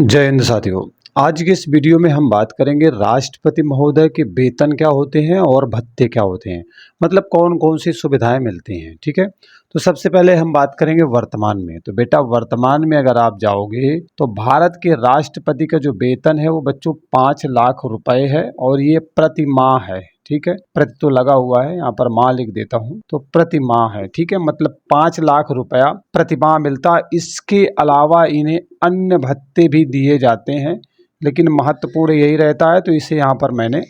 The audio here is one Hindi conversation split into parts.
जय हिंद साथियों। आज के इस वीडियो में हम बात करेंगे राष्ट्रपति महोदय के वेतन क्या होते हैं और भत्ते क्या होते हैं, मतलब कौन कौन सी सुविधाएं मिलती हैं। ठीक है, तो सबसे पहले हम बात करेंगे वर्तमान में। तो बेटा वर्तमान में अगर आप जाओगे तो भारत के राष्ट्रपति का जो वेतन है वो बच्चों 5 लाख रुपए है और ये प्रति माह है। ठीक है, प्रति तो लगा हुआ है, यहाँ पर माह लिख देता हूँ, तो प्रति माह है। ठीक है, मतलब 5 लाख रुपया प्रति माह मिलता है। इसके अलावा इन्हें अन्य भत्ते भी दिए जाते हैं, लेकिन महत्वपूर्ण यही रहता है, तो इसे यहाँ पर मैंने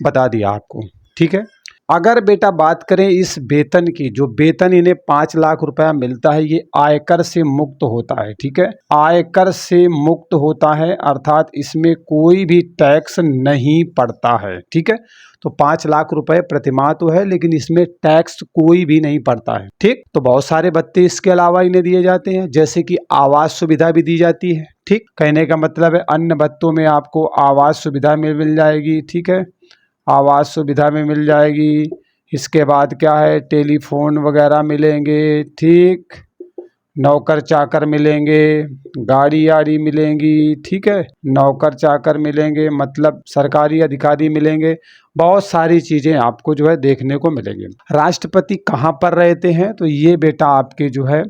बता दिया आपको। ठीक है, अगर बेटा बात करें इस वेतन की, जो वेतन इन्हें 5 लाख रुपया मिलता है ये आयकर से मुक्त होता है। ठीक है, आयकर से मुक्त होता है, अर्थात इसमें कोई भी टैक्स नहीं पड़ता है। ठीक है, तो 5 लाख रुपए प्रति माह तो है, लेकिन इसमें टैक्स कोई भी नहीं पड़ता है। ठीक, तो बहुत सारे भत्ते इसके अलावा इन्हें दिए जाते हैं, जैसे कि आवास सुविधा भी दी जाती है। ठीक, कहने का मतलब है अन्य भत्तों में आपको आवास सुविधा मिल जाएगी। ठीक है, आवास सुविधा में मिल जाएगी। इसके बाद क्या है, टेलीफोन वगैरह मिलेंगे। ठीक, नौकर चाकर मिलेंगे, गाड़ी आड़ी मिलेंगी। ठीक है, नौकर चाकर मिलेंगे, मतलब सरकारी अधिकारी मिलेंगे। बहुत सारी चीज़ें आपको जो है देखने को मिलेंगी। राष्ट्रपति कहाँ पर रहते हैं, तो ये बेटा आपके जो है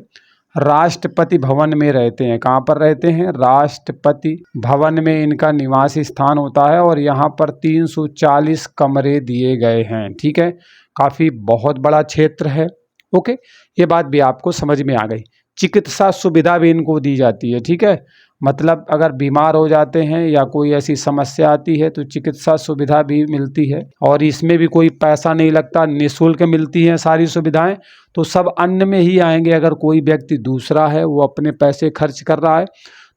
राष्ट्रपति भवन में रहते हैं। कहाँ पर रहते हैं, राष्ट्रपति भवन में इनका निवास स्थान होता है और यहाँ पर 340 कमरे दिए गए हैं। ठीक है, काफ़ी बहुत बड़ा क्षेत्र है। ओके, ये बात भी आपको समझ में आ गई। चिकित्सा सुविधा भी इनको दी जाती है। ठीक है, मतलब अगर बीमार हो जाते हैं या कोई ऐसी समस्या आती है तो चिकित्सा सुविधा भी मिलती है, और इसमें भी कोई पैसा नहीं लगता, निःशुल्क मिलती हैं सारी सुविधाएं। तो सब अन्य में ही आएंगे। अगर कोई व्यक्ति दूसरा है वो अपने पैसे खर्च कर रहा है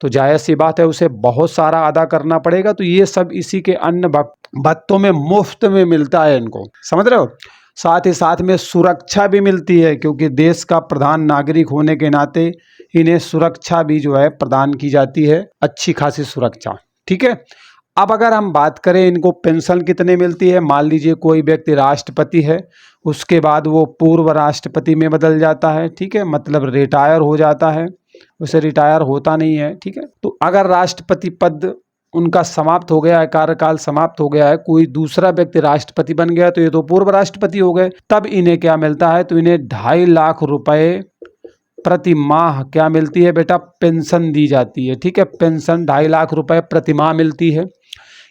तो जायज़ सी बात है उसे बहुत सारा अदा करना पड़ेगा। तो ये सब इसी के अन्य भत्तों में मुफ्त में मिलता है इनको, समझ रहे हो। साथ ही साथ में सुरक्षा भी मिलती है, क्योंकि देश का प्रधान नागरिक होने के नाते इन्हें सुरक्षा भी जो है प्रदान की जाती है, अच्छी खासी सुरक्षा। ठीक है, अब अगर हम बात करें इनको पेंशन कितने मिलती है, मान लीजिए कोई व्यक्ति राष्ट्रपति है, उसके बाद वो पूर्व राष्ट्रपति में बदल जाता है। ठीक है, मतलब रिटायर हो जाता है, उसे रिटायर होता नहीं है। ठीक है, तो अगर राष्ट्रपति पद उनका समाप्त हो गया है, कार्यकाल समाप्त हो गया है, कोई दूसरा व्यक्ति राष्ट्रपति बन गया, तो ये तो पूर्व राष्ट्रपति हो गए, तब इन्हें क्या मिलता है, तो इन्हें 2.5 लाख रुपए प्रति माह क्या मिलती है बेटा, पेंशन दी जाती है। ठीक है, पेंशन 2.5 लाख रुपए प्रति माह मिलती है।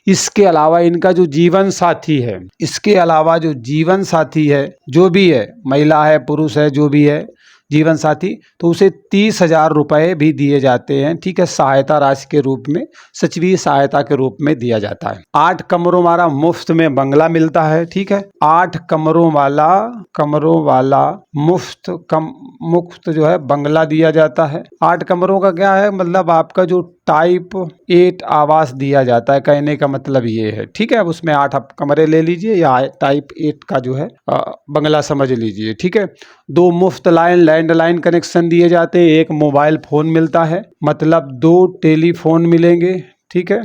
इसके अलावा इनका जो जीवन साथी है, इसके अलावा जो जीवन साथी है, जो भी है, महिला है पुरुष है, जो भी है जीवन साथी, तो उसे 30,000 रुपये भी दिए जाते हैं। ठीक है, सहायता राशि के रूप में, सचिवीय सहायता के रूप में दिया जाता है। 8 कमरों वाला मुफ्त में बंगला मिलता है। ठीक है, 8 कमरों वाला मुफ्त जो है बंगला दिया जाता है। 8 कमरों का क्या है, मतलब आपका जो टाइप 8 आवास दिया जाता है, कहने का मतलब ये है। ठीक है, अब उसमें 8 आप कमरे ले लीजिए या टाइप 8 का जो है बंगला समझ लीजिए। ठीक है, 2 मुफ्त लैंडलाइन कनेक्शन दिए जाते हैं, 1 मोबाइल फोन मिलता है, मतलब 2 टेलीफोन मिलेंगे। ठीक है,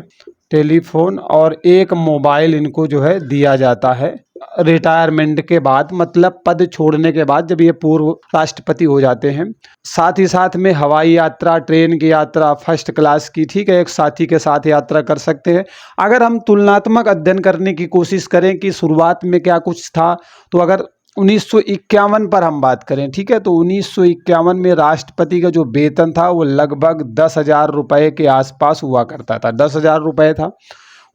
टेलीफोन और 1 मोबाइल इनको जो है दिया जाता है रिटायरमेंट के बाद, मतलब पद छोड़ने के बाद, जब ये पूर्व राष्ट्रपति हो जाते हैं। साथ ही साथ में हवाई यात्रा, ट्रेन की यात्रा फर्स्ट क्लास की, ठीक है, एक साथी के साथ यात्रा कर सकते हैं। अगर हम तुलनात्मक अध्ययन करने की कोशिश करें कि शुरुआत में क्या कुछ था, तो अगर 1951 पर हम बात करें, ठीक है, तो 1951 में राष्ट्रपति का जो वेतन था वो लगभग 10,000 रुपये के आसपास हुआ करता था, 10,000 रुपये था।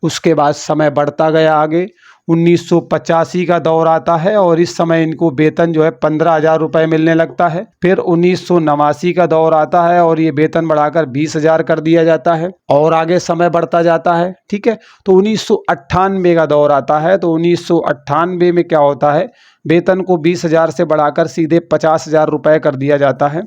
उसके बाद समय बढ़ता गया आगे, 1985 का दौर आता है और इस समय इनको वेतन जो है 15,000 रुपये मिलने लगता है। फिर 1989 का दौर आता है और ये वेतन बढ़ाकर 20,000 कर दिया जाता है और आगे समय बढ़ता जाता है। ठीक है, तो 1998 का दौर आता है, तो 1998 में क्या होता है, वेतन को 20,000 से बढ़ाकर सीधे 50,000 रुपये कर दिया जाता है।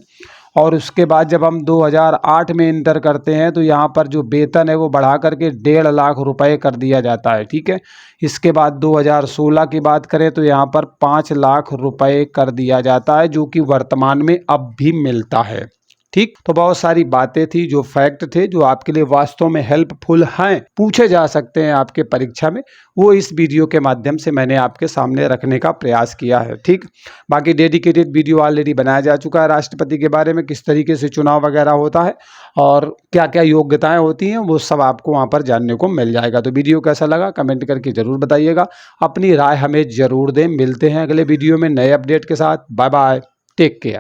और उसके बाद जब हम 2008 में इंटर करते हैं तो यहाँ पर जो वेतन है वो बढ़ा करके 1.5 लाख रुपए कर दिया जाता है। ठीक है, इसके बाद 2016 की बात करें तो यहाँ पर 5 लाख रुपए कर दिया जाता है, जो कि वर्तमान में अब भी मिलता है। ठीक, तो बहुत सारी बातें थी जो फैक्ट थे जो आपके लिए वास्तव में हेल्पफुल हैं, पूछे जा सकते हैं आपके परीक्षा में, वो इस वीडियो के माध्यम से मैंने आपके सामने रखने का प्रयास किया है। ठीक, बाकी डेडिकेटेड वीडियो ऑलरेडी बनाया जा चुका है राष्ट्रपति के बारे में, किस तरीके से चुनाव वगैरह होता है और क्या क्या योग्यताएं होती हैं, वो सब आपको वहाँ पर जानने को मिल जाएगा। तो वीडियो कैसा लगा कमेंट करके ज़रूर बताइएगा, अपनी राय हमें ज़रूर दें। मिलते हैं अगले वीडियो में नए अपडेट के साथ। Bye bye, take care.